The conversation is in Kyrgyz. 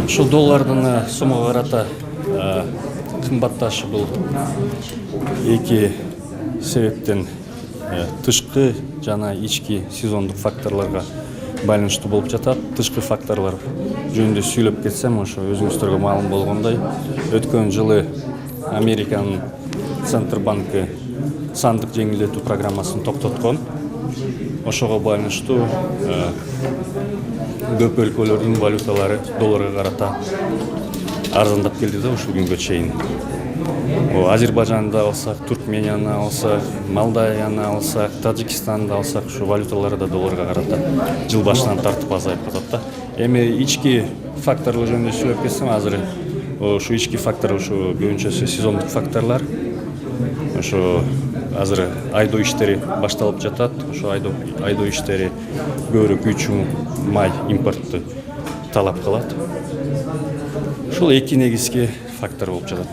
Ушул доллардын сомого карата кымбатташы бул эки себептен тышкы жана ички сезондук факторлорго байланыштуу болуп жатат. Тышкы факторлор жөнүндө сүйлөп кетсем, ошо өзүңүздөргө маалым болгондой, өткөн жылы Американын Центробанкы сандык жеңилдетүү программасын токтоткон. Ошого байланыштуу көп өлкөлөрдүн валюталары долларга карата арзандап келди да ушул күнгө чейин. Азербайжанды алсак, Туркменияны алсак, Молдавияны алсак, Тажикстанды алсак, ушу валюталары да долларга карата жыл башынан тартып азайып атат да. Эми ички факторлор жөнүндө сүйлөп кетсем, азыр ушу ички фактор ушу көбүнчөсү сезондук факторлор. Ошо азыр айдоо иштери башталып жатат. Ошо айдоо иштери көбүрөөк үчүн май импортту талап кылат. Ушул эки негизги фактор болуп жатат.